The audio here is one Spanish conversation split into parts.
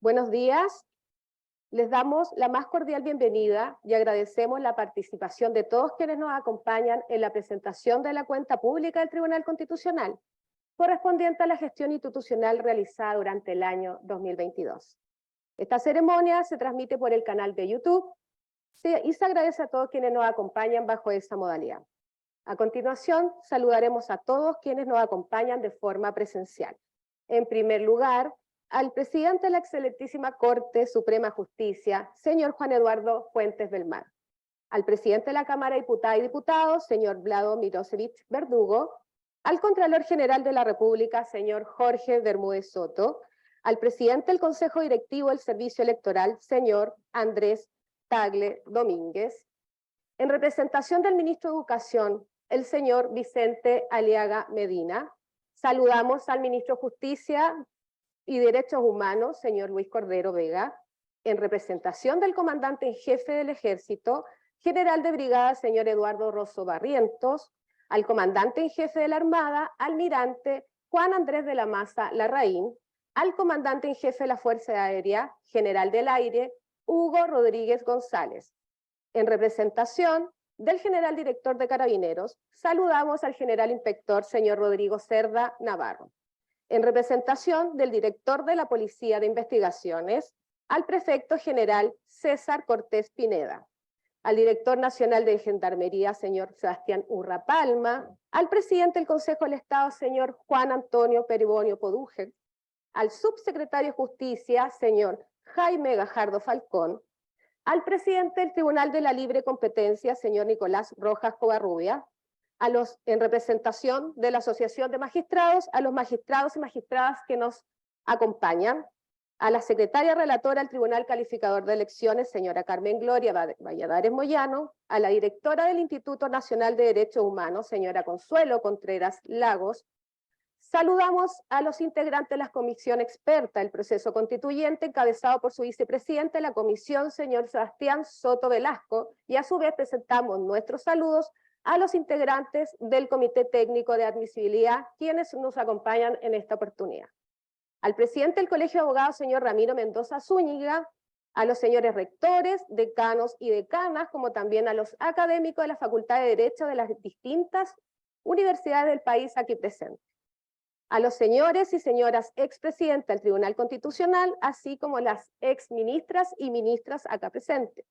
Buenos días. Les damos la más cordial bienvenida y agradecemos la participación de todos quienes nos acompañan en la presentación de la cuenta pública del Tribunal Constitucional, correspondiente a la gestión institucional realizada durante el año 2022. Esta ceremonia se transmite por el canal de YouTube y se agradece a todos quienes nos acompañan bajo esa modalidad. A continuación, saludaremos a todos quienes nos acompañan de forma presencial. En primer lugar, al presidente de la excelentísima Corte Suprema de Justicia, señor Juan Eduardo Fuentes Belmar. Al presidente de la Cámara de Diputadas y Diputados, señor Vlado Mirosevich Verdugo. Al Contralor General de la República, señor Jorge Bermúdez Soto. Al presidente del Consejo Directivo del Servicio Electoral, señor Andrés Tagle Domínguez. En representación del ministro de Educación, el señor Vicente Aliaga Medina. Saludamos al ministro de Justicia y Derechos Humanos, señor Luis Cordero Vega. En representación del comandante en jefe del Ejército, general de brigada, señor Eduardo Rosso Barrientos. Al comandante en jefe de la Armada, almirante Juan Andrés de la Maza Larraín. Al comandante en jefe de la Fuerza Aérea, general del Aire, Hugo Rodríguez González. En representación del general director de Carabineros, saludamos al general inspector señor Rodrigo Cerda Navarro. En representación del director de la Policía de Investigaciones, al prefecto general César Cortés Pineda, al director nacional de Gendarmería, señor Sebastián Urra Palma, al presidente del Consejo del Estado, señor Juan Antonio Peribonio Poduje, al subsecretario de Justicia, señor Jaime Gajardo Falcón, al presidente del Tribunal de la Libre Competencia, señor Nicolás Rojas Covarrubia, en representación de la Asociación de Magistrados, a los magistrados y magistradas que nos acompañan, a la secretaria relatora del Tribunal Calificador de Elecciones, señora Carmen Gloria Valladares Moyano, a la directora del Instituto Nacional de Derechos Humanos, señora Consuelo Contreras Lagos. Saludamos a los integrantes de la comisión experta del proceso constituyente, encabezado por su vicepresidente de la comisión, señor Sebastián Soto Velasco, y a su vez presentamos nuestros saludos a los integrantes del Comité Técnico de Admisibilidad, quienes nos acompañan en esta oportunidad. Al presidente del Colegio de Abogados, señor Ramiro Mendoza Zúñiga, a los señores rectores, decanos y decanas, como también a los académicos de la Facultad de Derecho de las distintas universidades del país aquí presentes. A los señores y señoras expresidentes del Tribunal Constitucional, así como las exministras y ministras acá presentes.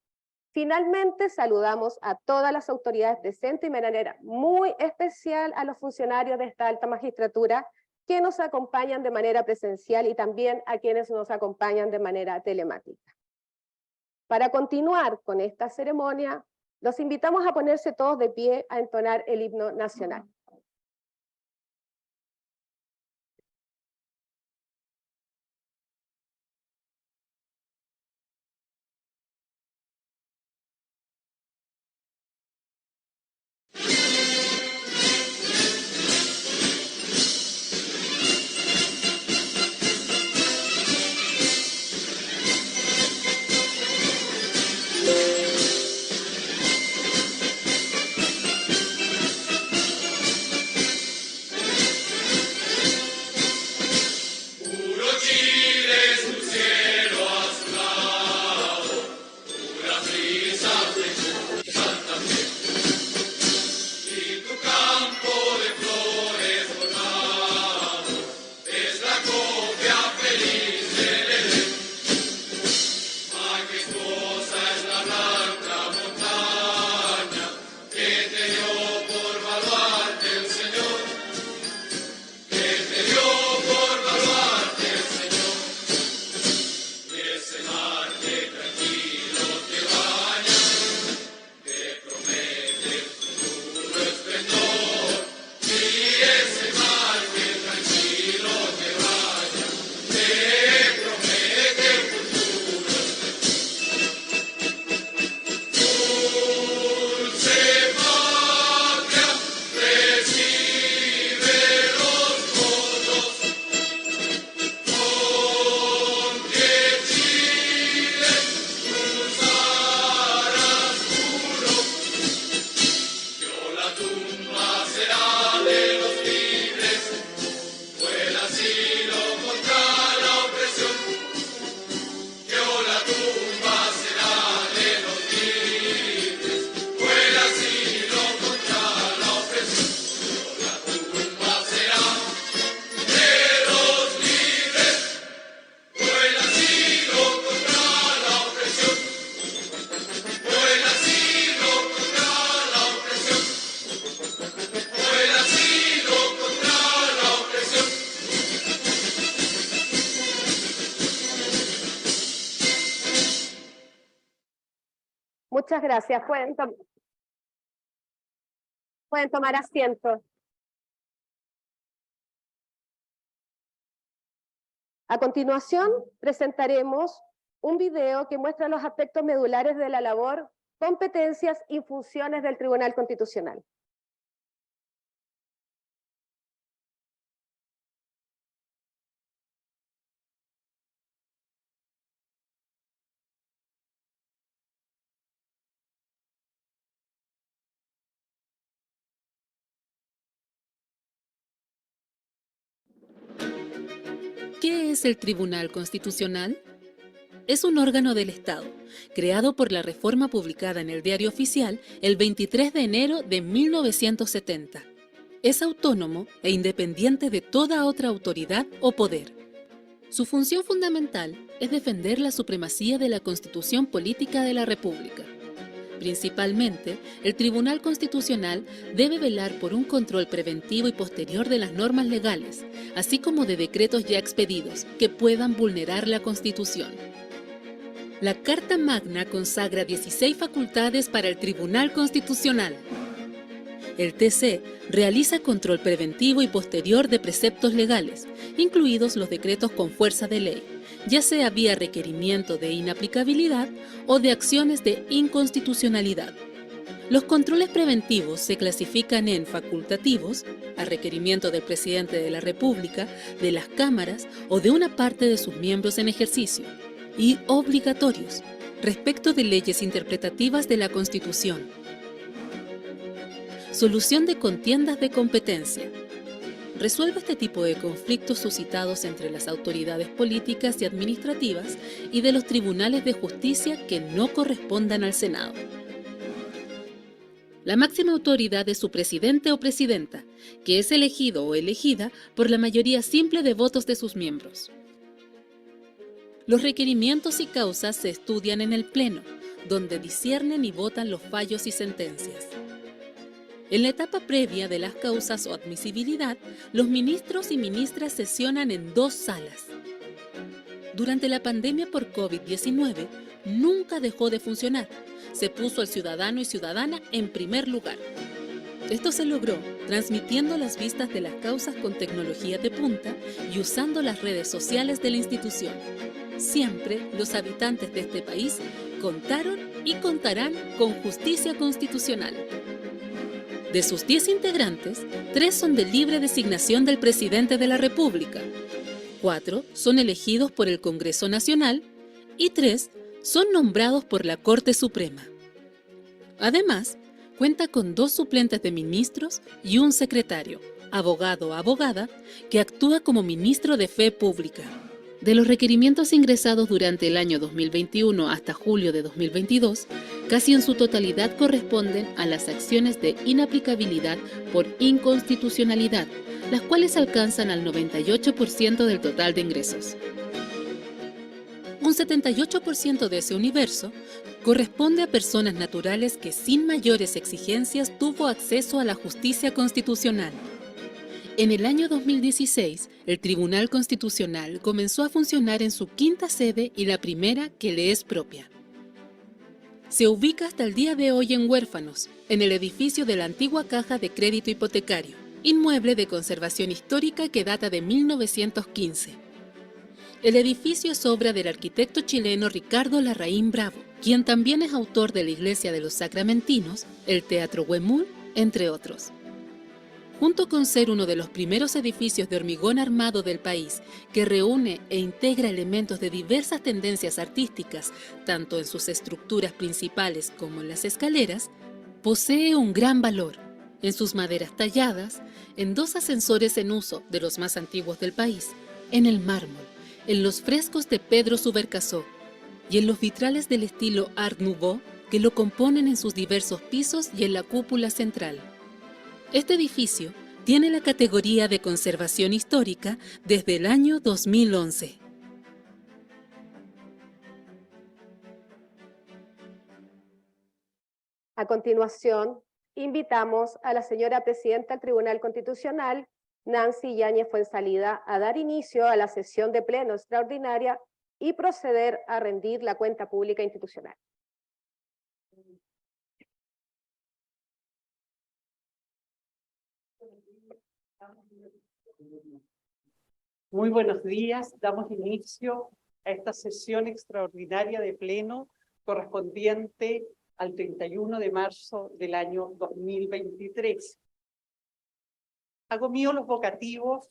Finalmente, saludamos a todas las autoridades presentes y de manera muy especial a los funcionarios de esta alta magistratura que nos acompañan de manera presencial y también a quienes nos acompañan de manera telemática. Para continuar con esta ceremonia, los invitamos a ponerse todos de pie a entonar el himno nacional. Muchas gracias. Pueden tomar asiento. A continuación, presentaremos un video que muestra los aspectos medulares de la labor, competencias y funciones del Tribunal Constitucional. ¿Qué es el Tribunal Constitucional? Es un órgano del Estado, creado por la reforma publicada en el Diario Oficial el 23 de enero de 1970. Es autónomo e independiente de toda otra autoridad o poder. Su función fundamental es defender la supremacía de la Constitución Política de la República. Principalmente, el Tribunal Constitucional debe velar por un control preventivo y posterior de las normas legales, así como de decretos ya expedidos que puedan vulnerar la Constitución. La Carta Magna consagra 16 facultades para el Tribunal Constitucional. El TC realiza control preventivo y posterior de preceptos legales, incluidos los decretos con fuerza de ley, ya sea vía requerimiento de inaplicabilidad o de acciones de inconstitucionalidad. Los controles preventivos se clasifican en facultativos, a requerimiento del presidente de la República, de las cámaras o de una parte de sus miembros en ejercicio, y obligatorios, respecto de leyes interpretativas de la Constitución. Solución de contiendas de competencia. Resuelve este tipo de conflictos suscitados entre las autoridades políticas y administrativas y de los tribunales de justicia que no correspondan al Senado. La máxima autoridad es su presidente o presidenta, que es elegido o elegida por la mayoría simple de votos de sus miembros. Los requerimientos y causas se estudian en el Pleno, donde disciernen y votan los fallos y sentencias. En la etapa previa de las causas o admisibilidad, los ministros y ministras sesionan en 2 salas. Durante la pandemia por COVID-19, nunca dejó de funcionar. Se puso al ciudadano y ciudadana en primer lugar. Esto se logró transmitiendo las vistas de las causas con tecnología de punta y usando las redes sociales de la institución. Siempre los habitantes de este país contaron y contarán con justicia constitucional. De sus 10 integrantes, 3 son de libre designación del presidente de la República, 4 son elegidos por el Congreso Nacional y 3 son nombrados por la Corte Suprema. Además, cuenta con 2 suplentes de ministros y un secretario, abogado o abogada, que actúa como ministro de Fe Pública. De los requerimientos ingresados durante el año 2021 hasta julio de 2022, casi en su totalidad corresponden a las acciones de inaplicabilidad por inconstitucionalidad, las cuales alcanzan al 98% del total de ingresos. Un 78% de ese universo corresponde a personas naturales que sin mayores exigencias tuvo acceso a la justicia constitucional. En el año 2016, el Tribunal Constitucional comenzó a funcionar en su 5ª sede y la primera que le es propia. Se ubica hasta el día de hoy en Huérfanos, en el edificio de la antigua Caja de Crédito Hipotecario, inmueble de conservación histórica que data de 1915. El edificio es obra del arquitecto chileno Ricardo Larraín Bravo, quien también es autor de la Iglesia de los Sacramentinos, el Teatro Huemul, entre otros. Junto con ser uno de los primeros edificios de hormigón armado del país, que reúne e integra elementos de diversas tendencias artísticas, tanto en sus estructuras principales como en las escaleras, posee un gran valor en sus maderas talladas, en 2 ascensores en uso de los más antiguos del país, en el mármol, en los frescos de Pedro Subercaseaux y en los vitrales del estilo Art Nouveau que lo componen en sus diversos pisos y en la cúpula central. Este edificio tiene la categoría de conservación histórica desde el año 2011. A continuación, invitamos a la señora presidenta del Tribunal Constitucional, Nancy Yáñez Fuenzalida, a dar inicio a la sesión de pleno extraordinaria y proceder a rendir la cuenta pública institucional. Muy buenos días. Damos inicio a esta sesión extraordinaria de pleno correspondiente al 31 de marzo del año 2023. Hago mío los vocativos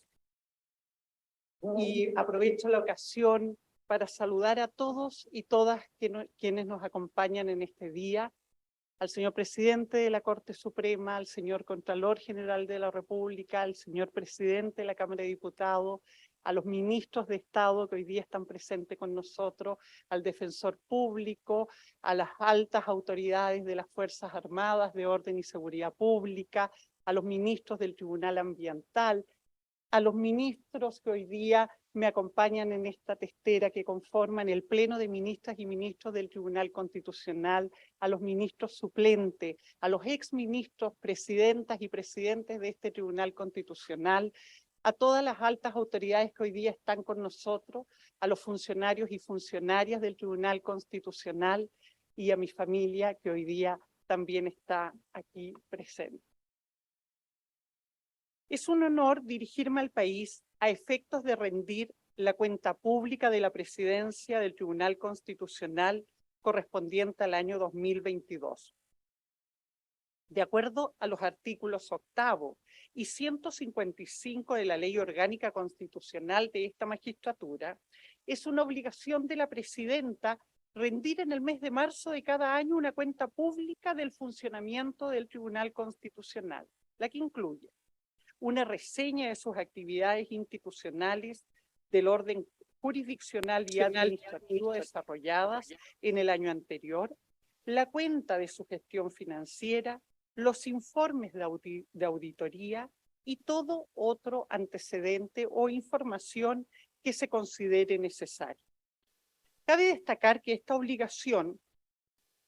y aprovecho la ocasión para saludar a todos y todas quienes nos acompañan en este día, al señor presidente de la Corte Suprema, al señor Contralor General de la República, al señor presidente de la Cámara de Diputados, a los ministros de Estado que hoy día están presentes con nosotros, al defensor público, a las altas autoridades de las Fuerzas Armadas de Orden y Seguridad Pública, a los ministros del Tribunal Ambiental, a los ministros que hoy día me acompañan en esta testera que conforman el Pleno de Ministras y Ministros del Tribunal Constitucional, a los ministros suplentes, a los exministros, presidentas y presidentes de este Tribunal Constitucional, a todas las altas autoridades que hoy día están con nosotros, a los funcionarios y funcionarias del Tribunal Constitucional y a mi familia que hoy día también está aquí presente. Es un honor dirigirme al país a efectos de rendir la cuenta pública de la presidencia del Tribunal Constitucional correspondiente al año 2022. De acuerdo a los artículos 8º y 155 de la Ley Orgánica Constitucional de esta magistratura, es una obligación de la presidenta rendir en el mes de marzo de cada año una cuenta pública del funcionamiento del Tribunal Constitucional, la que incluye una reseña de sus actividades institucionales del orden jurisdiccional y administrativo desarrolladas en el año anterior, la cuenta de su gestión financiera, los informes de auditoría y todo otro antecedente o información que se considere necesaria. Cabe destacar que esta obligación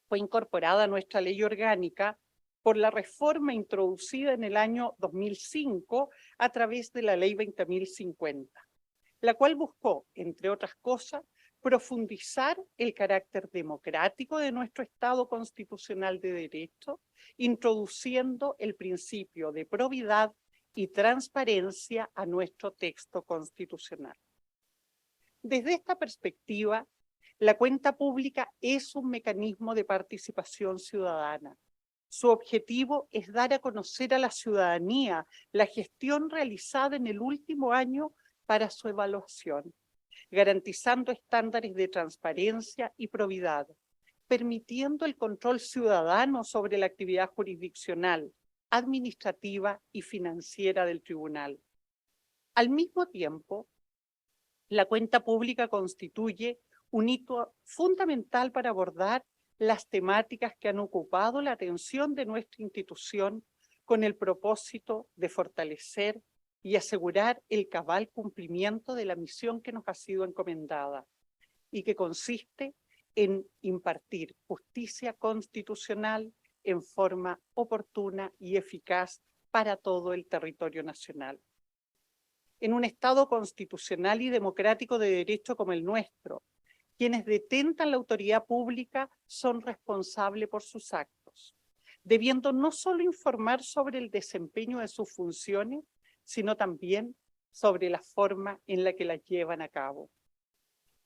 fue incorporada a nuestra ley orgánica por la reforma introducida en el año 2005 a través de la Ley 20.050, la cual buscó, entre otras cosas, profundizar el carácter democrático de nuestro Estado constitucional de derecho, introduciendo el principio de probidad y transparencia a nuestro texto constitucional. Desde esta perspectiva, la cuenta pública es un mecanismo de participación ciudadana. Su objetivo es dar a conocer a la ciudadanía la gestión realizada en el último año para su evaluación, garantizando estándares de transparencia y probidad, permitiendo el control ciudadano sobre la actividad jurisdiccional, administrativa y financiera del tribunal. Al mismo tiempo, la cuenta pública constituye un hito fundamental para abordar las temáticas que han ocupado la atención de nuestra institución con el propósito de fortalecer y asegurar el cabal cumplimiento de la misión que nos ha sido encomendada y que consiste en impartir justicia constitucional en forma oportuna y eficaz para todo el territorio nacional. En un Estado constitucional y democrático de derecho como el nuestro, quienes detentan la autoridad pública son responsables por sus actos, debiendo no solo informar sobre el desempeño de sus funciones, sino también sobre la forma en la que las llevan a cabo.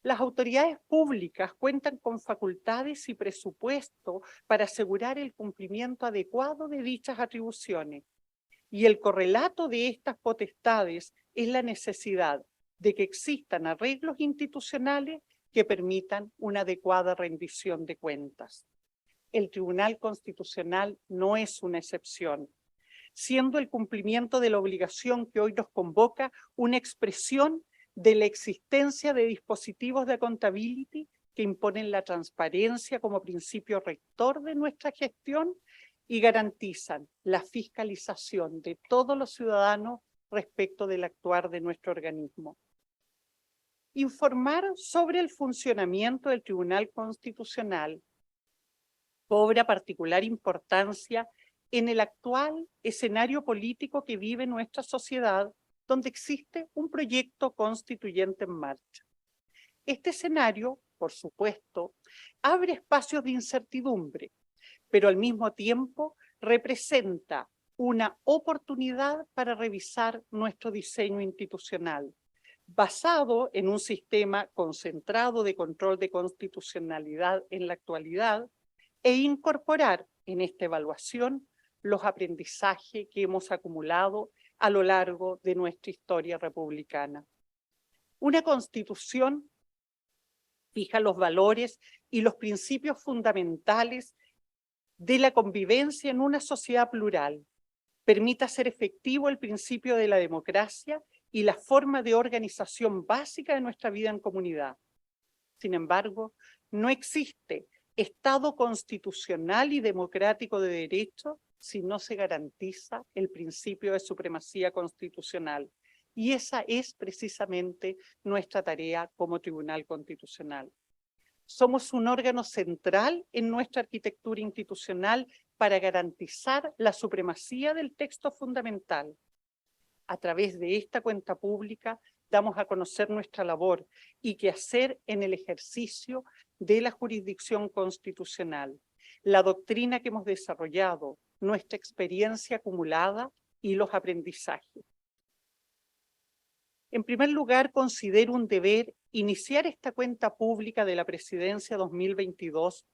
Las autoridades públicas cuentan con facultades y presupuesto para asegurar el cumplimiento adecuado de dichas atribuciones, y el correlato de estas potestades es la necesidad de que existan arreglos institucionales que permitan una adecuada rendición de cuentas. El Tribunal Constitucional no es una excepción, siendo el cumplimiento de la obligación que hoy nos convoca una expresión de la existencia de dispositivos de accountability que imponen la transparencia como principio rector de nuestra gestión y garantizan la fiscalización de todos los ciudadanos respecto del actuar de nuestro organismo. Informar sobre el funcionamiento del Tribunal Constitucional cobra particular importancia en el actual escenario político que vive nuestra sociedad, donde existe un proyecto constituyente en marcha. Este escenario, por supuesto, abre espacios de incertidumbre, pero al mismo tiempo representa una oportunidad para revisar nuestro diseño institucional, basado en un sistema concentrado de control de constitucionalidad en la actualidad, e incorporar en esta evaluación los aprendizajes que hemos acumulado a lo largo de nuestra historia republicana. Una constitución fija los valores y los principios fundamentales de la convivencia en una sociedad plural, permite hacer efectivo el principio de la democracia y la forma de organización básica de nuestra vida en comunidad. Sin embargo, no existe Estado constitucional y democrático de derecho si no se garantiza el principio de supremacía constitucional. Y esa es precisamente nuestra tarea como Tribunal Constitucional. Somos un órgano central en nuestra arquitectura institucional para garantizar la supremacía del texto fundamental. A través de esta cuenta pública damos a conocer nuestra labor y quehacer en el ejercicio de la jurisdicción constitucional, la doctrina que hemos desarrollado, nuestra experiencia acumulada y los aprendizajes. En primer lugar, considero un deber iniciar esta cuenta pública de la Presidencia 2022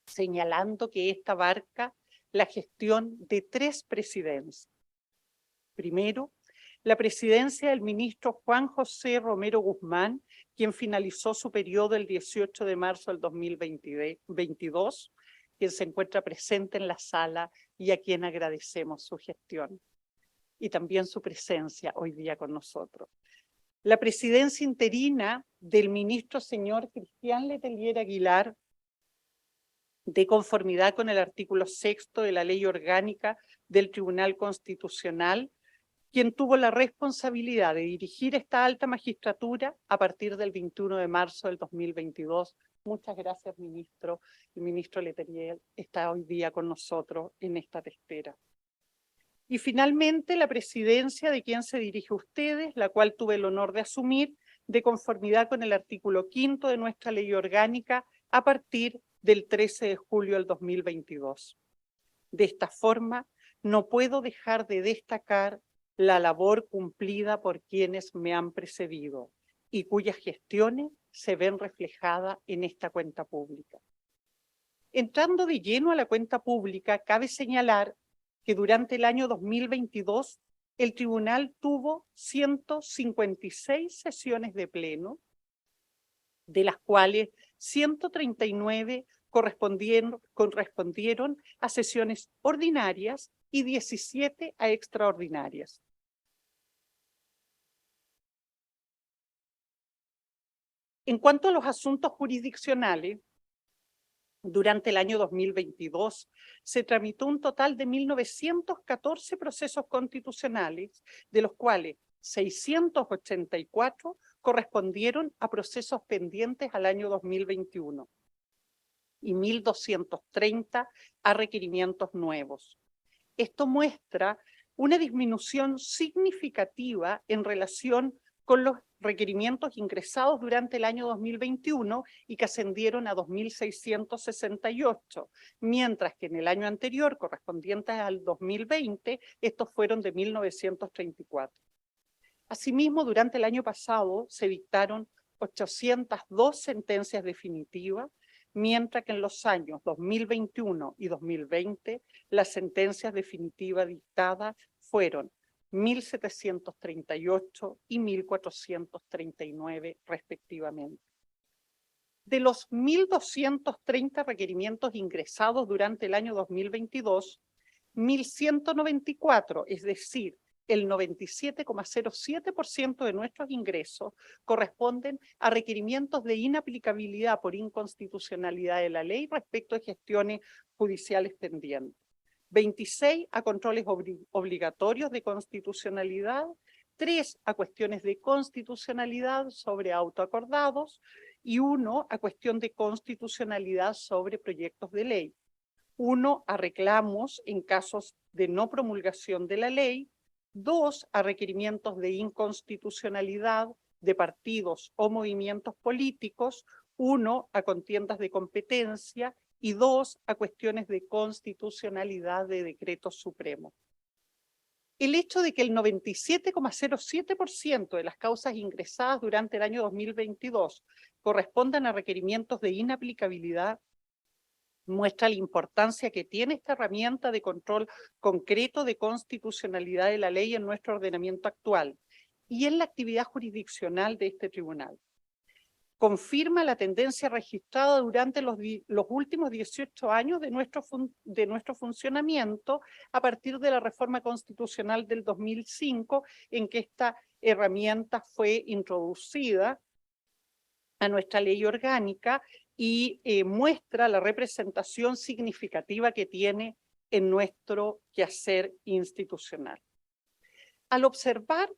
señalando que esta abarca la gestión de 3 presidencias. Primero, la presidencia del ministro Juan José Romero Guzmán, quien finalizó su periodo el 18 de marzo del 2022, quien se encuentra presente en la sala y a quien agradecemos su gestión y también su presencia hoy día con nosotros. La presidencia interina del ministro señor Cristian Letelier Aguilar, de conformidad con el artículo 6º de la Ley Orgánica del Tribunal Constitucional, quien tuvo la responsabilidad de dirigir esta alta magistratura a partir del 21 de marzo del 2022. Muchas gracias, ministro. El ministro Letelier está hoy día con nosotros en esta testera. Y finalmente, la presidencia de quien se dirige a ustedes, la cual tuve el honor de asumir, de conformidad con el artículo 5º de nuestra Ley Orgánica, a partir del 13 de julio del 2022. De esta forma, no puedo dejar de destacar la labor cumplida por quienes me han precedido y cuyas gestiones se ven reflejadas en esta cuenta pública. Entrando de lleno a la cuenta pública, cabe señalar que durante el año 2022 el tribunal tuvo 156 sesiones de pleno, de las cuales 139 correspondieron a sesiones ordinarias y 17 a extraordinarias. En cuanto a los asuntos jurisdiccionales, durante el año 2022 se tramitó un total de 1.914 procesos constitucionales, de los cuales 684 correspondieron a procesos pendientes al año 2021 y 1.230 a requerimientos nuevos. Esto muestra una disminución significativa en relación con los requerimientos ingresados durante el año 2021 y que ascendieron a 2.668, mientras que en el año anterior, correspondiente al 2020, estos fueron de 1.934. Asimismo, durante el año pasado se dictaron 802 sentencias definitivas, mientras que en los años 2021 y 2020 las sentencias definitivas dictadas fueron 1.738 y 1.439 respectivamente. De los 1.230 requerimientos ingresados durante el año 2022, 1.194, es decir, el 97,07% de nuestros ingresos corresponden a requerimientos de inaplicabilidad por inconstitucionalidad de la ley respecto de gestiones judiciales pendientes. 26 a controles obligatorios de constitucionalidad, 3 a cuestiones de constitucionalidad sobre autoacordados y 1 a cuestión de constitucionalidad sobre proyectos de ley. 1 a reclamos en casos de no promulgación de la ley, 2 a requerimientos de inconstitucionalidad de partidos o movimientos políticos, 1 a contiendas de competencia y 2, a cuestiones de constitucionalidad de decretos supremos. El hecho de que el 97,07% de las causas ingresadas durante el año 2022 correspondan a requerimientos de inaplicabilidad muestra la importancia que tiene esta herramienta de control concreto de constitucionalidad de la ley en nuestro ordenamiento actual y en la actividad jurisdiccional de este tribunal. Confirma la tendencia registrada durante los últimos 18 años de nuestro funcionamiento a partir de la reforma constitucional del 2005, en que esta herramienta fue introducida a nuestra ley orgánica y muestra la representación significativa que tiene en nuestro quehacer institucional. Al observar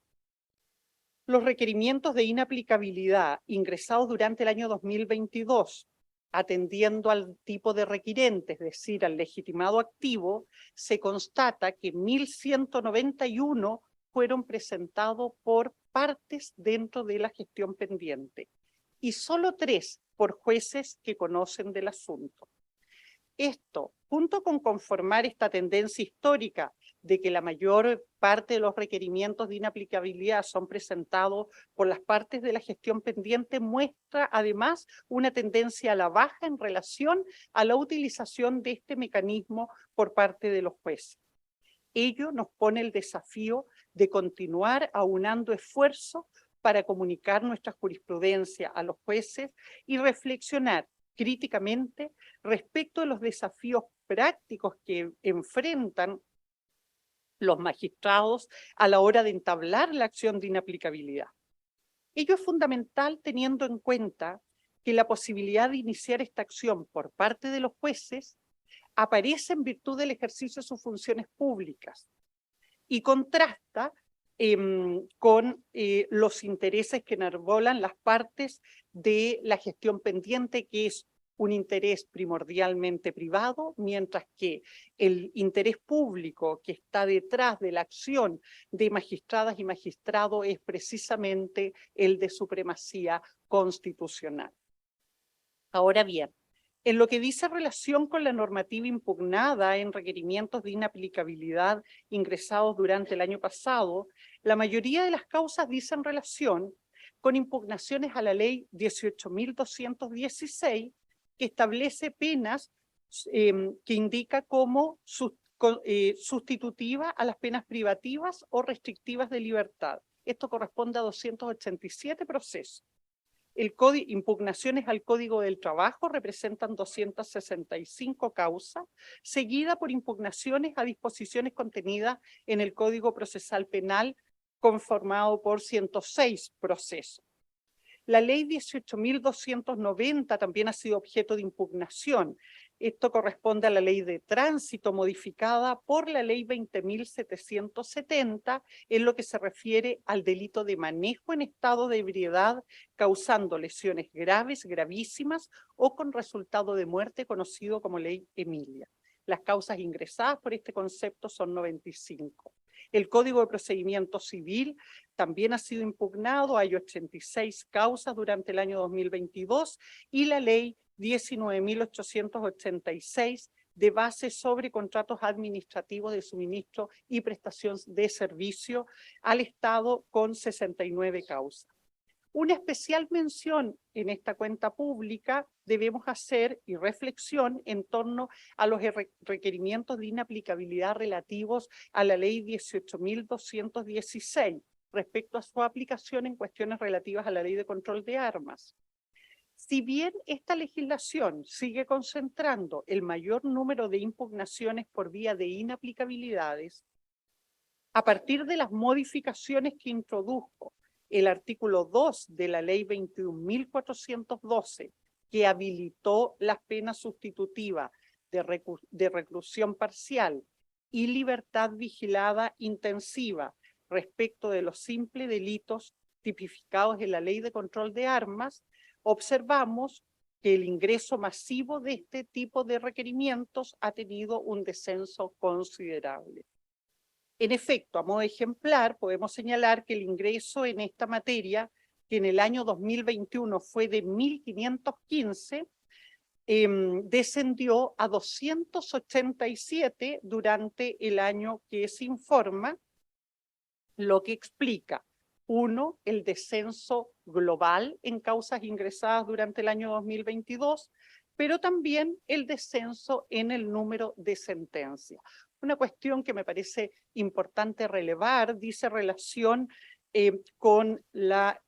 los requerimientos de inaplicabilidad ingresados durante el año 2022, atendiendo al tipo de requirente, es decir, al legitimado activo, se constata que 1.191 fueron presentados por partes dentro de la gestión pendiente y solo 3 por jueces que conocen del asunto. Esto, junto con conformar esta tendencia histórica de que la mayor parte de los requerimientos de inaplicabilidad son presentados por las partes de la gestión pendiente, muestra además una tendencia a la baja en relación a la utilización de este mecanismo por parte de los jueces. Ello nos pone el desafío de continuar aunando esfuerzos para comunicar nuestra jurisprudencia a los jueces y reflexionar críticamente respecto a los desafíos prácticos que enfrentan los magistrados a la hora de entablar la acción de inaplicabilidad. Ello es fundamental teniendo en cuenta que la posibilidad de iniciar esta acción por parte de los jueces aparece en virtud del ejercicio de sus funciones públicas y contrasta con los intereses que enarbolan las partes de la gestión pendiente, que es un interés primordialmente privado, mientras que el interés público que está detrás de la acción de magistradas y magistrados es precisamente el de supremacía constitucional. Ahora bien, en lo que dice relación con la normativa impugnada en requerimientos de inaplicabilidad ingresados durante el año pasado, la mayoría de las causas dicen relación con impugnaciones a la ley 18.216, que establece penas que indica como sustitutiva a las penas privativas o restrictivas de libertad. Esto corresponde a 287 procesos. Impugnaciones al Código del Trabajo representan 265 causas, seguida por impugnaciones a disposiciones contenidas en el Código Procesal Penal, conformado por 106 procesos. La ley 18.290 también ha sido objeto de impugnación. Esto corresponde a la ley de tránsito modificada por la ley 20.770 en lo que se refiere al delito de manejo en estado de ebriedad causando lesiones graves, gravísimas o con resultado de muerte, conocido como ley Emilia. Las causas ingresadas por este concepto son 95. El Código de Procedimiento Civil también ha sido impugnado, hay 86 causas durante el año 2022 y la ley 19.886 de base sobre contratos administrativos de suministro y prestación de servicio al Estado con 69 causas. Una especial mención en esta cuenta pública debemos hacer y reflexión en torno a los requerimientos de inaplicabilidad relativos a la ley 18.216 respecto a su aplicación en cuestiones relativas a la ley de control de armas. Si bien esta legislación sigue concentrando el mayor número de impugnaciones por vía de inaplicabilidades, a partir de las modificaciones que introdujo el artículo 2 de la ley 21.412, que habilitó las penas sustitutivas de reclusión parcial y libertad vigilada intensiva respecto de los simples delitos tipificados en la ley de control de armas, observamos que el ingreso masivo de este tipo de requerimientos ha tenido un descenso considerable. En efecto, a modo ejemplar, podemos señalar que el ingreso en esta materia, que en el año 2021 fue de 1.515, descendió a 287 durante el año que se informa, lo que explica, uno, el descenso global en causas ingresadas durante el año 2022, pero también el descenso en el número de sentencias. Una cuestión que me parece importante relevar, dice relación con la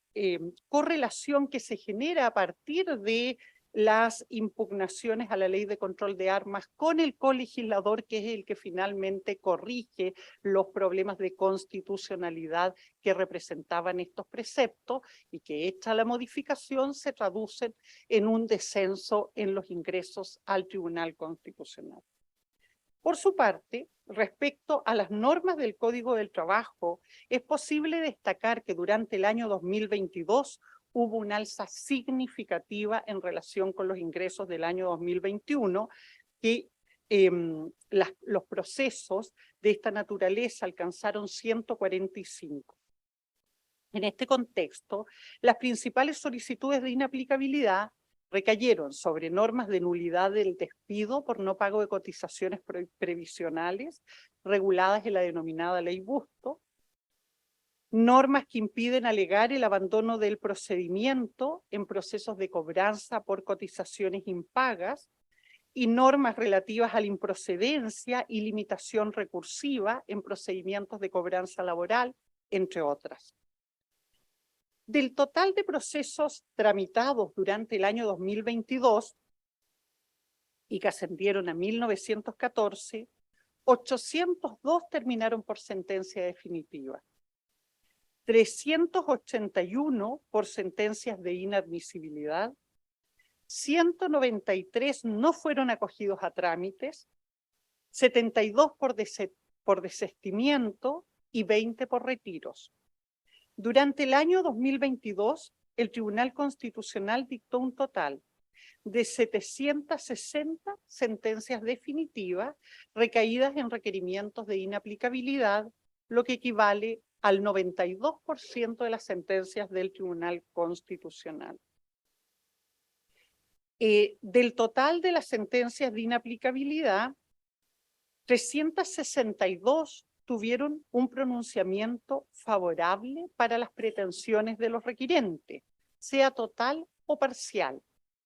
correlación que se genera a partir de las impugnaciones a la ley de control de armas con el colegislador, que es el que finalmente corrige los problemas de constitucionalidad que representaban estos preceptos, y que hecha la modificación se traducen en un descenso en los ingresos al Tribunal Constitucional. Por su parte, respecto a las normas del Código del Trabajo, es posible destacar que durante el año 2022 hubo una alza significativa en relación con los ingresos del año 2021, que los procesos de esta naturaleza alcanzaron 145. En este contexto, las principales solicitudes de inaplicabilidad recayeron sobre normas de nulidad del despido por no pago de cotizaciones previsionales reguladas en la denominada Ley Busto, normas que impiden alegar el abandono del procedimiento en procesos de cobranza por cotizaciones impagas, y normas relativas a la improcedencia y limitación recursiva en procedimientos de cobranza laboral, entre otras. Del total de procesos tramitados durante el año 2022 y que ascendieron a 1914, 802 terminaron por sentencia definitiva, 381 por sentencias de inadmisibilidad, 193 no fueron acogidos a trámites, 72 por desistimiento y 20 por retiros. Durante el año 2022, el Tribunal Constitucional dictó un total de 760 sentencias definitivas recaídas en requerimientos de inaplicabilidad, lo que equivale al 92% de las sentencias del Tribunal Constitucional. Del total de las sentencias de inaplicabilidad, 362 tuvieron un pronunciamiento favorable para las pretensiones de los requirentes, sea total o parcial,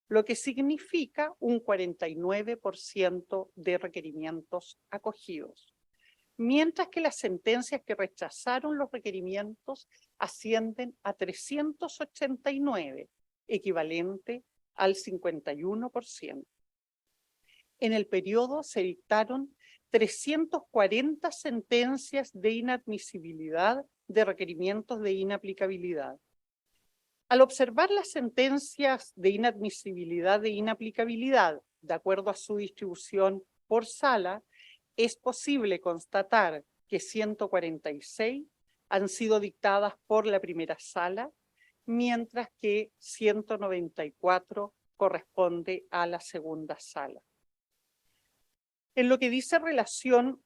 lo que significa un 49% de requerimientos acogidos, mientras que las sentencias que rechazaron los requerimientos ascienden a 389, equivalente al 51%. En el periodo se dictaron 340 sentencias de inadmisibilidad de requerimientos de inaplicabilidad. Al observar las sentencias de inadmisibilidad de inaplicabilidad, de acuerdo a su distribución por sala, es posible constatar que 146 han sido dictadas por la primera sala, mientras que 194 corresponde a la segunda sala. En lo que dice relación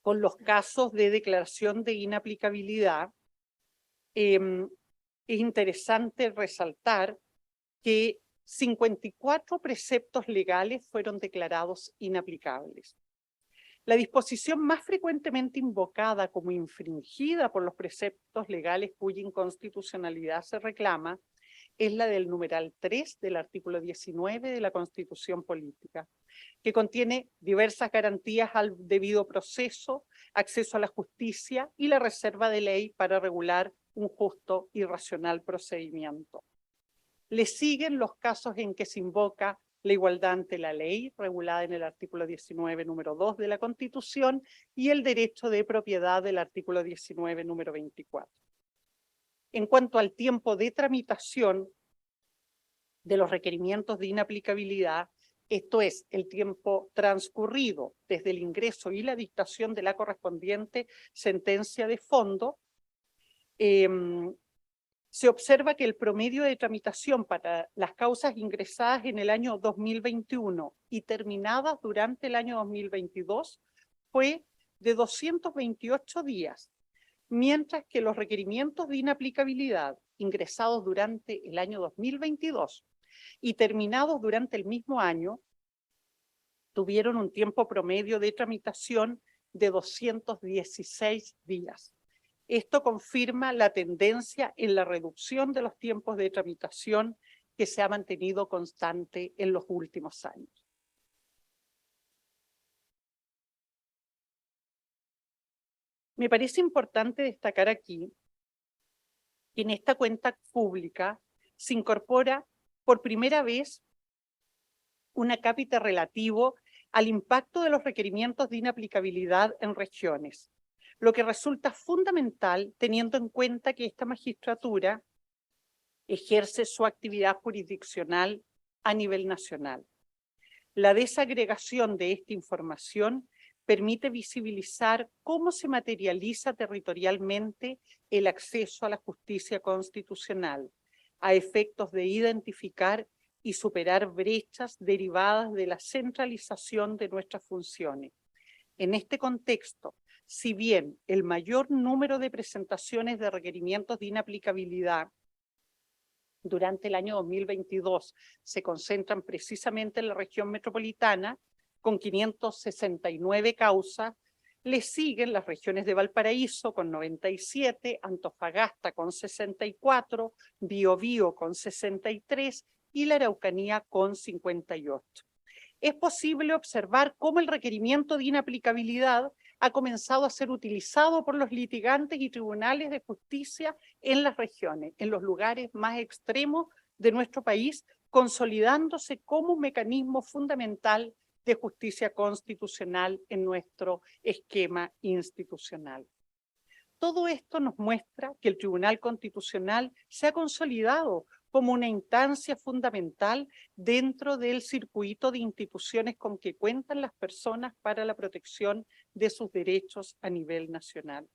con los casos de declaración de inaplicabilidad, es interesante resaltar que 54 preceptos legales fueron declarados inaplicables. La disposición más frecuentemente invocada como infringida por los preceptos legales cuya inconstitucionalidad se reclama es la del numeral 3 del artículo 19 de la Constitución Política, que contiene diversas garantías al debido proceso, acceso a la justicia y la reserva de ley para regular un justo y racional procedimiento. Le siguen los casos en que se invoca la igualdad ante la ley, regulada en el artículo 19, número 2 de la Constitución, y el derecho de propiedad del artículo 19, número 24. En cuanto al tiempo de tramitación de los requerimientos de inaplicabilidad, esto es, el tiempo transcurrido desde el ingreso y la dictación de la correspondiente sentencia de fondo, se observa que el promedio de tramitación para las causas ingresadas en el año 2021 y terminadas durante el año 2022 fue de 228 días, mientras que los requerimientos de inaplicabilidad ingresados durante el año 2022 y terminados durante el mismo año, tuvieron un tiempo promedio de tramitación de 216 días. Esto confirma la tendencia en la reducción de los tiempos de tramitación que se ha mantenido constante en los últimos años. Me parece importante destacar aquí que en esta cuenta pública se incorpora por primera vez un acápite relativo al impacto de los requerimientos de inaplicabilidad en regiones, lo que resulta fundamental teniendo en cuenta que esta magistratura ejerce su actividad jurisdiccional a nivel nacional. La desagregación de esta información permite visibilizar cómo se materializa territorialmente el acceso a la justicia constitucional, a efectos de identificar y superar brechas derivadas de la centralización de nuestras funciones. En este contexto, si bien el mayor número de presentaciones de requerimientos de inaplicabilidad durante el año 2022 se concentran precisamente en la región metropolitana, con 569 causas, le siguen las regiones de Valparaíso con 97, Antofagasta con 64, Biobío con 63 y la Araucanía con 58. Es posible observar cómo el requerimiento de inaplicabilidad ha comenzado a ser utilizado por los litigantes y tribunales de justicia en las regiones, en los lugares más extremos de nuestro país, consolidándose como un mecanismo fundamental de justicia constitucional en nuestro esquema institucional. Todo esto nos muestra que el Tribunal Constitucional se ha consolidado como una instancia fundamental dentro del circuito de instituciones con que cuentan las personas para la protección de sus derechos a nivel nacional.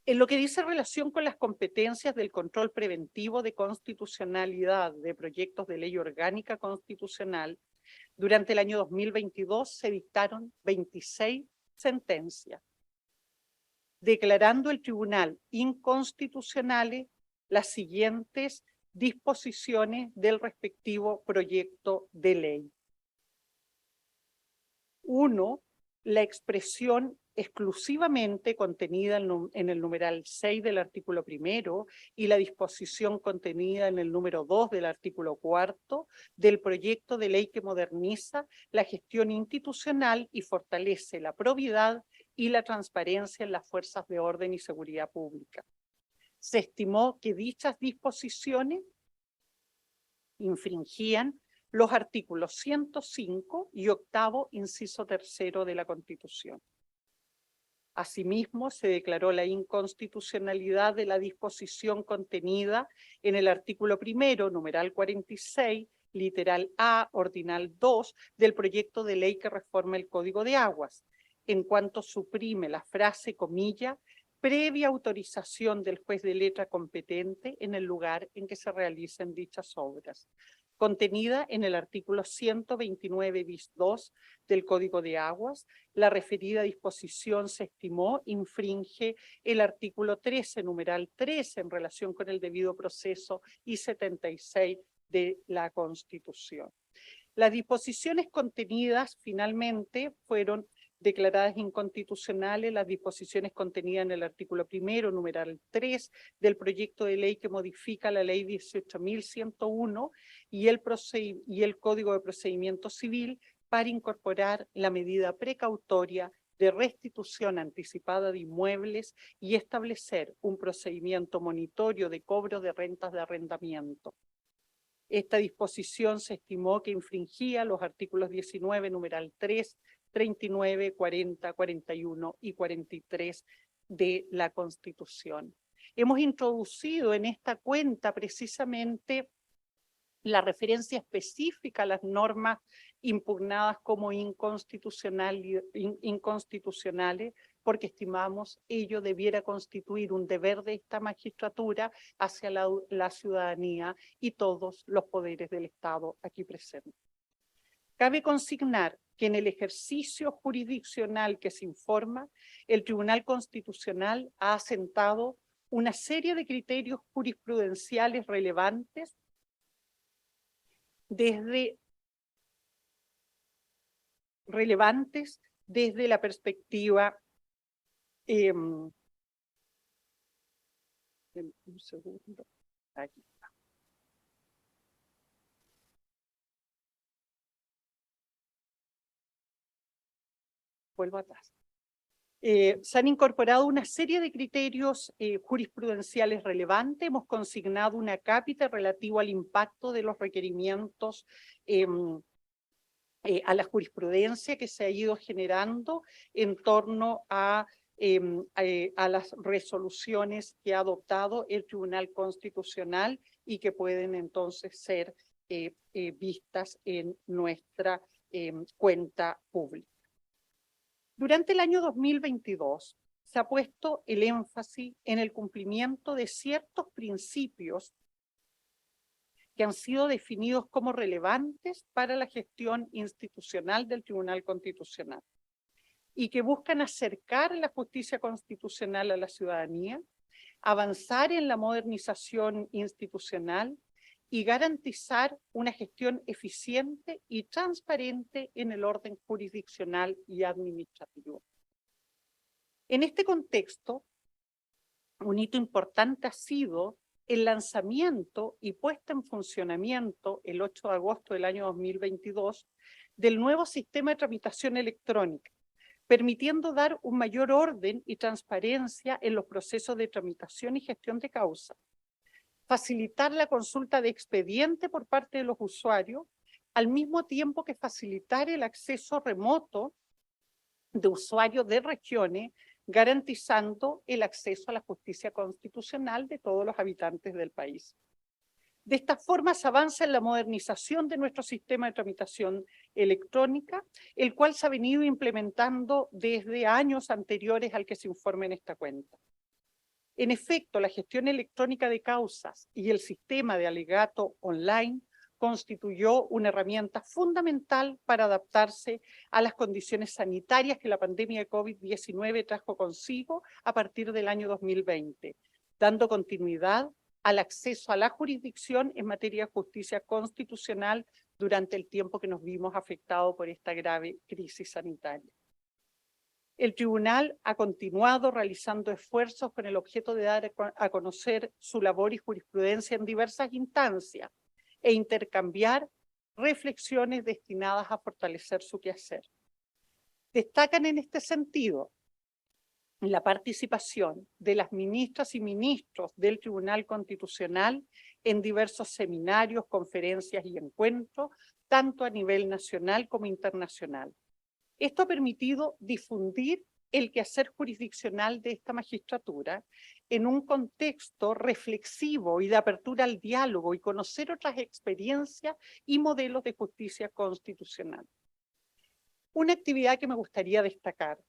En lo que dice relación con las competencias del control preventivo de constitucionalidad de proyectos de ley orgánica constitucional, durante el año 2022 se dictaron 26 sentencias, declarando el tribunal inconstitucionales las siguientes disposiciones del respectivo proyecto de ley. 1. La expresión exclusivamente contenida en el numeral 6 del artículo 1 y la disposición contenida en el número 2 del artículo 4 del proyecto de ley que moderniza la gestión institucional y fortalece la probidad y la transparencia en las fuerzas de orden y seguridad pública. Se estimó que dichas disposiciones infringían los artículos 105 y 8º, inciso 3 de la Constitución. Asimismo, se declaró la inconstitucionalidad de la disposición contenida en el artículo 1, numeral 46, literal A, ordinal 2, del proyecto de ley que reforma el Código de Aguas, en cuanto suprime la frase comilla previa autorización del juez de letra competente en el lugar en que se realicen dichas obras, contenida en el artículo 129 bis 2 del Código de Aguas. La referida disposición se estimó infringe el artículo 13, numeral 13, en relación con el debido proceso y 76 de la Constitución. Las disposiciones contenidas finalmente fueron declaradas inconstitucionales las disposiciones contenidas en el artículo 1, numeral 3 del proyecto de ley que modifica la ley 18.101 y el Código de Procedimiento Civil para incorporar la medida precautoria de restitución anticipada de inmuebles y establecer un procedimiento monitorio de cobro de rentas de arrendamiento. Esta disposición se estimó que infringía los artículos 19, numeral 3, 39, 40, 41 y 43 de la Constitución. Hemos introducido en esta cuenta precisamente la referencia específica a las normas impugnadas como inconstitucionales, porque estimamos ello debiera constituir un deber de esta magistratura hacia la ciudadanía y todos los poderes del Estado aquí presentes. Cabe consignar que en el ejercicio jurisdiccional que se informa, el Tribunal Constitucional ha asentado una serie de criterios jurisprudenciales relevantes relevantes desde la perspectiva un segundo, aquí. Vuelvo atrás. Se han incorporado una serie de criterios jurisprudenciales relevantes. Hemos consignado una cápita relativo al impacto de los requerimientos a la jurisprudencia que se ha ido generando en torno a las resoluciones que ha adoptado el Tribunal Constitucional y que pueden entonces ser vistas en nuestra cuenta pública. Durante el año 2022 se ha puesto el énfasis en el cumplimiento de ciertos principios que han sido definidos como relevantes para la gestión institucional del Tribunal Constitucional y que buscan acercar la justicia constitucional a la ciudadanía, avanzar en la modernización institucional y garantizar una gestión eficiente y transparente en el orden jurisdiccional y administrativo. En este contexto, un hito importante ha sido el lanzamiento y puesta en funcionamiento el 8 de agosto del año 2022 del nuevo sistema de tramitación electrónica, permitiendo dar un mayor orden y transparencia en los procesos de tramitación y gestión de causa, facilitar la consulta de expediente por parte de los usuarios, al mismo tiempo que facilitar el acceso remoto de usuarios de regiones, garantizando el acceso a la justicia constitucional de todos los habitantes del país. De esta forma se avanza en la modernización de nuestro sistema de tramitación electrónica, el cual se ha venido implementando desde años anteriores al que se informe en esta cuenta. En efecto, la gestión electrónica de causas y el sistema de alegato online constituyó una herramienta fundamental para adaptarse a las condiciones sanitarias que la pandemia de COVID-19 trajo consigo a partir del año 2020, dando continuidad al acceso a la jurisdicción en materia de justicia constitucional durante el tiempo que nos vimos afectados por esta grave crisis sanitaria. El tribunal ha continuado realizando esfuerzos con el objeto de dar a conocer su labor y jurisprudencia en diversas instancias e intercambiar reflexiones destinadas a fortalecer su quehacer. Destacan en este sentido la participación de las ministras y ministros del Tribunal Constitucional en diversos seminarios, conferencias y encuentros, tanto a nivel nacional como internacional. Esto ha permitido difundir el quehacer jurisdiccional de esta magistratura en un contexto reflexivo y de apertura al diálogo y conocer otras experiencias y modelos de justicia constitucional. Una actividad que me gustaría destacar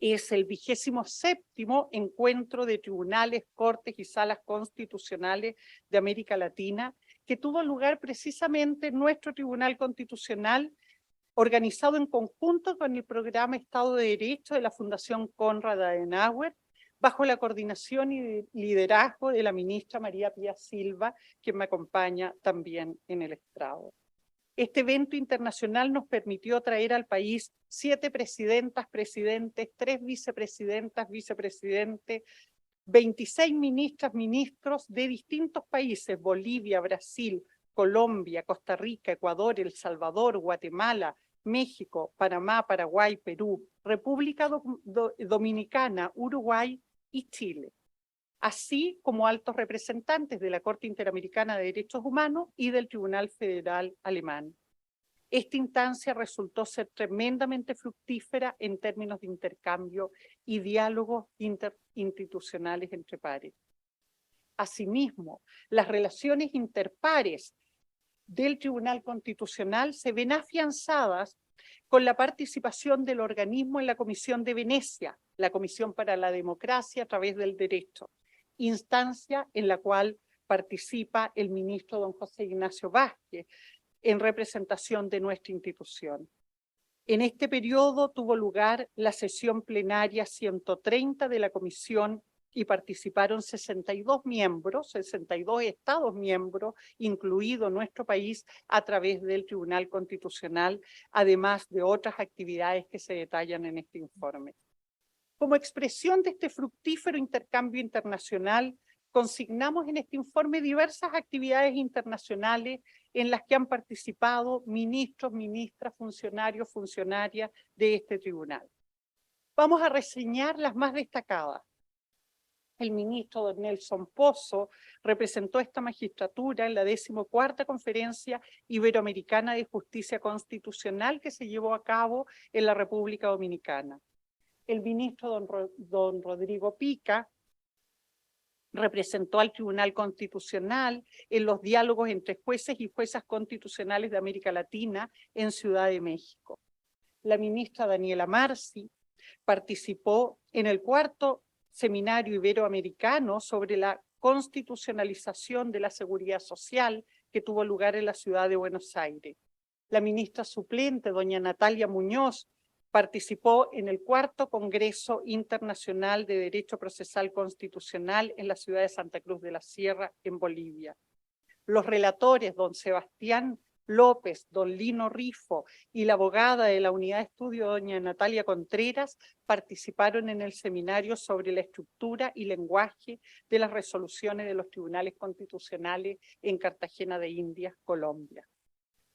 es el 27º Encuentro de Tribunales, Cortes y Salas Constitucionales de América Latina, que tuvo lugar precisamente en nuestro Tribunal Constitucional, organizado en conjunto con el programa Estado de Derecho de la Fundación Konrad Adenauer, bajo la coordinación y liderazgo de la ministra María Pía Silva, quien me acompaña también en el estrado. Este evento internacional nos permitió traer al país 7 presidentas, presidentes, 3 vicepresidentas, vicepresidentes, 26 ministras, ministros de distintos países: Bolivia, Brasil, Colombia, Costa Rica, Ecuador, El Salvador, Guatemala, México, Panamá, Paraguay, Perú, República Dominicana, Uruguay y Chile, así como altos representantes de la Corte Interamericana de Derechos Humanos y del Tribunal Federal Alemán. Esta instancia resultó ser tremendamente fructífera en términos de intercambio y diálogos interinstitucionales entre pares. Asimismo, las relaciones interpares del Tribunal Constitucional se ven afianzadas con la participación del organismo en la Comisión de Venecia, la Comisión para la Democracia a través del Derecho, instancia en la cual participa el ministro don José Ignacio Vázquez, en representación de nuestra institución. En este periodo tuvo lugar la sesión plenaria 130 de la Comisión y participaron 62 miembros, 62 estados miembros, incluido nuestro país, a través del Tribunal Constitucional, además de otras actividades que se detallan en este informe. Como expresión de este fructífero intercambio internacional, consignamos en este informe diversas actividades internacionales en las que han participado ministros, ministras, funcionarios, funcionarias de este tribunal. Vamos a reseñar las más destacadas. El ministro don Nelson Pozo representó esta magistratura en la 14ª Conferencia Iberoamericana de Justicia Constitucional que se llevó a cabo en la República Dominicana. El ministro don Rodrigo Pica representó al Tribunal Constitucional en los diálogos entre jueces y juezas constitucionales de América Latina en Ciudad de México. La ministra Daniela Marci participó en el 4º Seminario Iberoamericano sobre la constitucionalización de la seguridad social que tuvo lugar en la ciudad de Buenos Aires. La ministra suplente, doña Natalia Muñoz, participó en el 4º Congreso Internacional de Derecho Procesal Constitucional en la ciudad de Santa Cruz de la Sierra, en Bolivia. Los relatores, don Sebastián López, don Lino Rifo y la abogada de la Unidad de Estudio, doña Natalia Contreras, participaron en el seminario sobre la estructura y lenguaje de las resoluciones de los tribunales constitucionales en Cartagena de Indias, Colombia.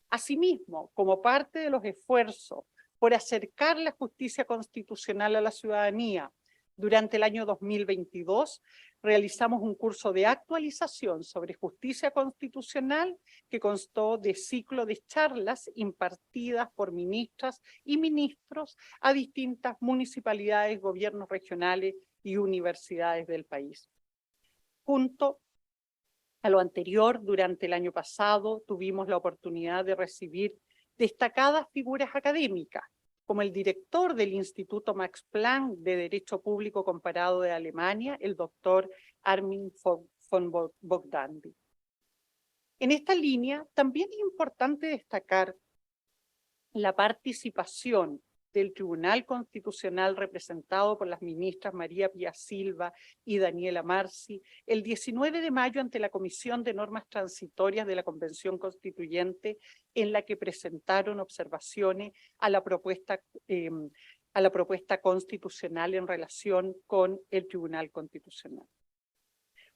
Asimismo, como parte de los esfuerzos por acercar la justicia constitucional a la ciudadanía, durante el año 2022 realizamos un curso de actualización sobre justicia constitucional que constó de ciclo de charlas impartidas por ministras y ministros a distintas municipalidades, gobiernos regionales y universidades del país. Junto a lo anterior, durante el año pasado tuvimos la oportunidad de recibir destacadas figuras académicas, como el director del Instituto Max Planck de Derecho Público Comparado de Alemania, el doctor Armin von Bogdandy. En esta línea, también es importante destacar la participación del Tribunal Constitucional representado por las ministras María Pía Silva y Daniela Marci el 19 de mayo ante la Comisión de Normas Transitorias de la Convención Constituyente, en la que presentaron observaciones a la propuesta constitucional en relación con el Tribunal Constitucional.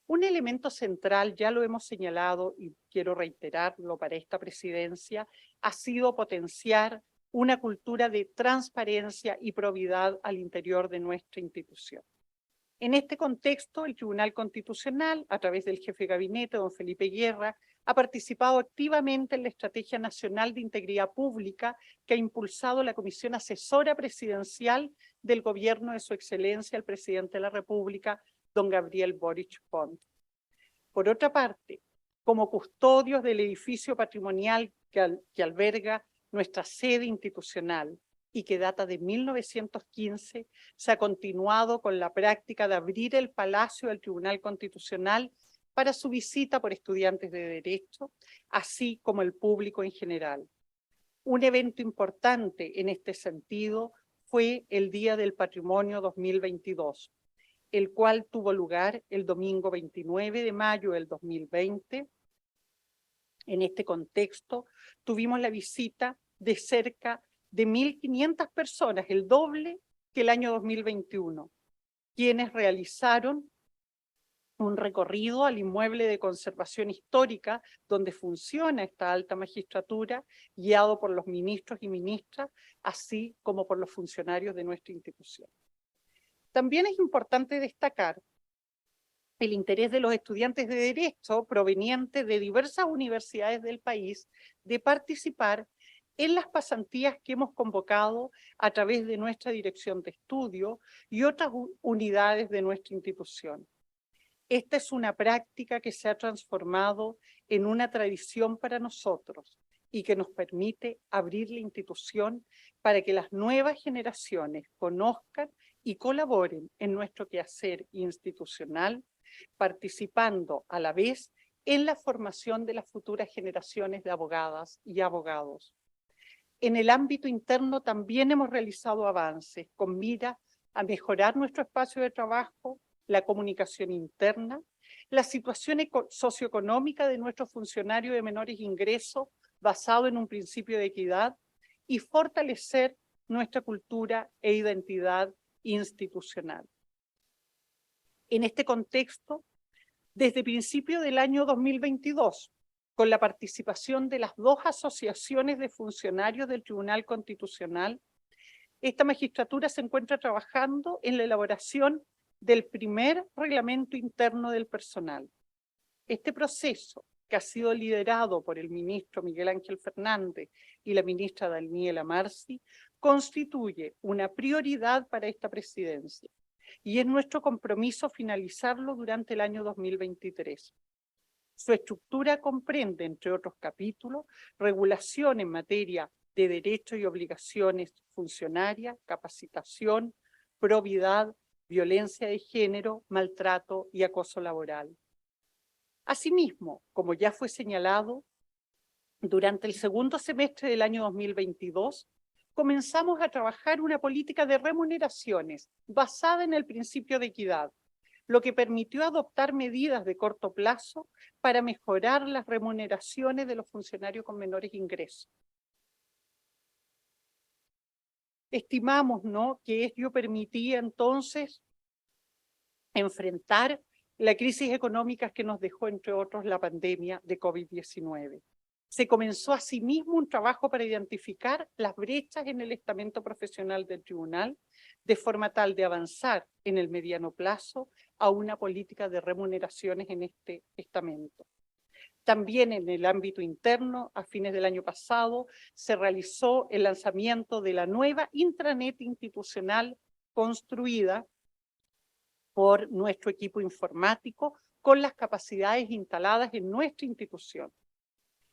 Un elemento central, ya lo hemos señalado y quiero reiterarlo para esta presidencia, ha sido potenciar una cultura de transparencia y probidad al interior de nuestra institución. En este contexto, el Tribunal Constitucional, a través del jefe de gabinete, don Felipe Guerra, ha participado activamente en la Estrategia Nacional de Integridad Pública que ha impulsado la Comisión Asesora Presidencial del Gobierno de Su Excelencia, el Presidente de la República, don Gabriel Boric Pont. Por otra parte, como custodios del edificio patrimonial que alberga nuestra sede institucional y que data de 1915, se ha continuado con la práctica de abrir el Palacio del Tribunal Constitucional para su visita por estudiantes de Derecho, así como el público en general. Un evento importante en este sentido fue el Día del Patrimonio 2022, el cual tuvo lugar el domingo 29 de mayo del 2020. En este contexto, tuvimos la visita de cerca de 1.500 personas, el doble que el año 2021, quienes realizaron un recorrido al inmueble de conservación histórica donde funciona esta alta magistratura, guiado por los ministros y ministras, así como por los funcionarios de nuestra institución. También es importante destacar el interés de los estudiantes de Derecho provenientes de diversas universidades del país de participar en las pasantías que hemos convocado a través de nuestra dirección de estudio y otras unidades de nuestra institución. Esta es una práctica que se ha transformado en una tradición para nosotros y que nos permite abrir la institución para que las nuevas generaciones conozcan y colaboren en nuestro quehacer institucional, participando a la vez en la formación de las futuras generaciones de abogadas y abogados. En el ámbito interno también hemos realizado avances con mira a mejorar nuestro espacio de trabajo, la comunicación interna, la situación socioeconómica de nuestros funcionarios de menores ingresos basado en un principio de equidad y fortalecer nuestra cultura e identidad institucional. En este contexto, desde principios del año 2022, con la participación de las dos asociaciones de funcionarios del Tribunal Constitucional, esta magistratura se encuentra trabajando en la elaboración del primer reglamento interno del personal. Este proceso, que ha sido liderado por el ministro Miguel Ángel Fernández y la ministra Daniela Marci, constituye una prioridad para esta presidencia y es nuestro compromiso finalizarlo durante el año 2023. Su estructura comprende, entre otros capítulos, regulación en materia de derechos y obligaciones funcionarias, capacitación, probidad, violencia de género, maltrato y acoso laboral. Asimismo, como ya fue señalado, durante el segundo semestre del año 2022, comenzamos a trabajar una política de remuneraciones basada en el principio de equidad, lo que permitió adoptar medidas de corto plazo para mejorar las remuneraciones de los funcionarios con menores ingresos. Estimamos, ¿no?, que ello permitía entonces enfrentar la crisis económica que nos dejó, entre otros, la pandemia de COVID-19. Se comenzó asimismo un trabajo para identificar las brechas en el estamento profesional del tribunal, de forma tal de avanzar en el mediano plazo a una política de remuneraciones en este estamento. También en el ámbito interno, a fines del año pasado, se realizó el lanzamiento de la nueva intranet institucional construida por nuestro equipo informático con las capacidades instaladas en nuestra institución.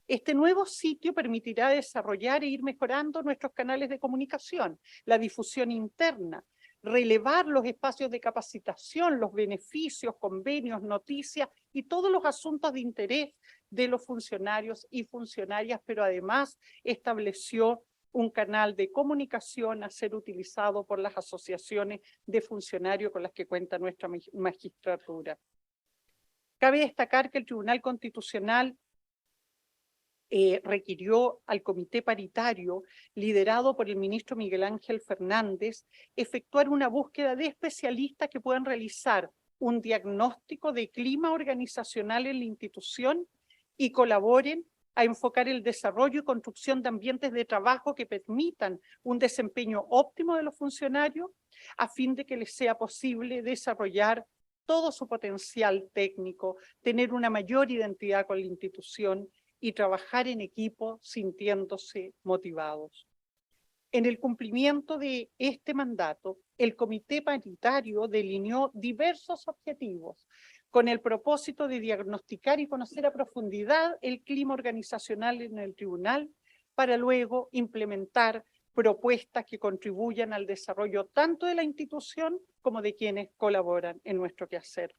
Este nuevo sitio permitirá desarrollar e ir mejorando nuestros canales de comunicación, la difusión interna, relevar los espacios de capacitación, los beneficios, convenios, noticias y todos los asuntos de interés de los funcionarios y funcionarias, pero además estableció un canal de comunicación a ser utilizado por las asociaciones de funcionarios con las que cuenta nuestra magistratura. Cabe destacar que el Tribunal Constitucional requirió al comité paritario, liderado por el ministro Miguel Ángel Fernández, efectuar una búsqueda de especialistas que puedan realizar un diagnóstico de clima organizacional en la institución y colaboren a enfocar el desarrollo y construcción de ambientes de trabajo que permitan un desempeño óptimo de los funcionarios, a fin de que les sea posible desarrollar todo su potencial técnico, tener una mayor identidad con la institución y trabajar en equipo sintiéndose motivados. En el cumplimiento de este mandato, el comité paritario delineó diversos objetivos con el propósito de diagnosticar y conocer a profundidad el clima organizacional en el tribunal para luego implementar propuestas que contribuyan al desarrollo tanto de la institución como de quienes colaboran en nuestro quehacer.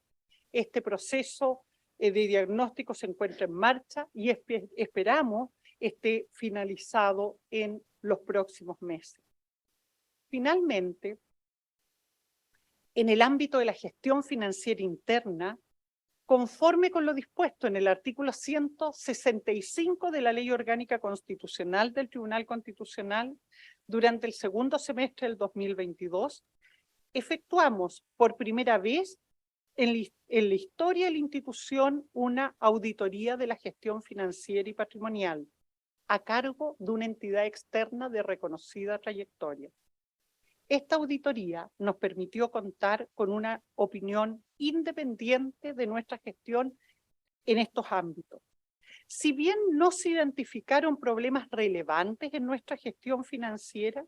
Este proceso de diagnóstico se encuentra en marcha y esperamos esté finalizado en los próximos meses. Finalmente, en el ámbito de la gestión financiera interna, conforme con lo dispuesto en el artículo 165 de la Ley Orgánica Constitucional del Tribunal Constitucional, durante el segundo semestre del 2022, efectuamos por primera vez en la historia de la institución una auditoría de la gestión financiera y patrimonial a cargo de una entidad externa de reconocida trayectoria. Esta auditoría nos permitió contar con una opinión independiente de nuestra gestión en estos ámbitos. Si bien no se identificaron problemas relevantes en nuestra gestión financiera,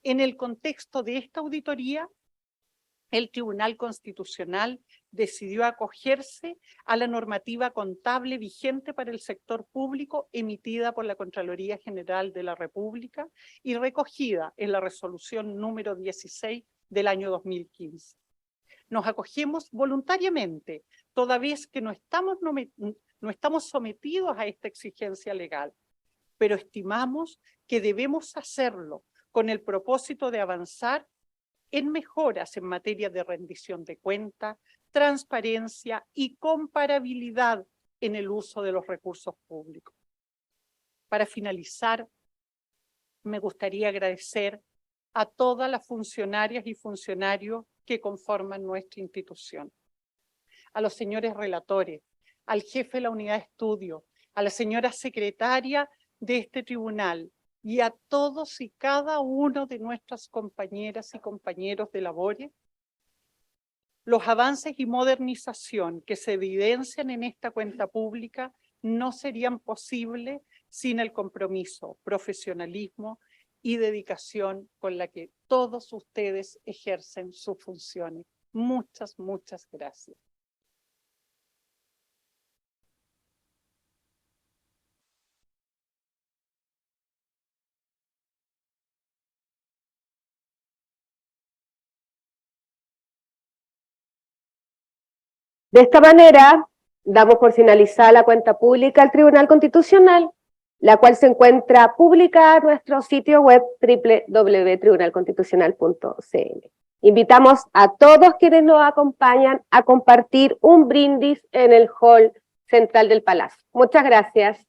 en el contexto de esta auditoría, el Tribunal Constitucional decidió acogerse a la normativa contable vigente para el sector público emitida por la Contraloría General de la República y recogida en la resolución número 16 del año 2015. Nos acogemos voluntariamente, toda vez que no estamos sometidos a esta exigencia legal, pero estimamos que debemos hacerlo con el propósito de avanzar en mejoras en materia de rendición de cuentas, transparencia y comparabilidad en el uso de los recursos públicos. Para finalizar, me gustaría agradecer a todas las funcionarias y funcionarios que conforman nuestra institución, a los señores relatores, al jefe de la unidad de estudio, a la señora secretaria de este tribunal y a todos y cada uno de nuestras compañeras y compañeros de labores. Los avances y modernización que se evidencian en esta cuenta pública no serían posibles sin el compromiso, profesionalismo y dedicación con la que todos ustedes ejercen sus funciones. Muchas, muchas gracias. De esta manera, damos por finalizada la cuenta pública del Tribunal Constitucional, la cual se encuentra publicada en nuestro sitio web www.tribunalconstitucional.cl. Invitamos a todos quienes nos acompañan a compartir un brindis en el hall central del Palacio. Muchas gracias.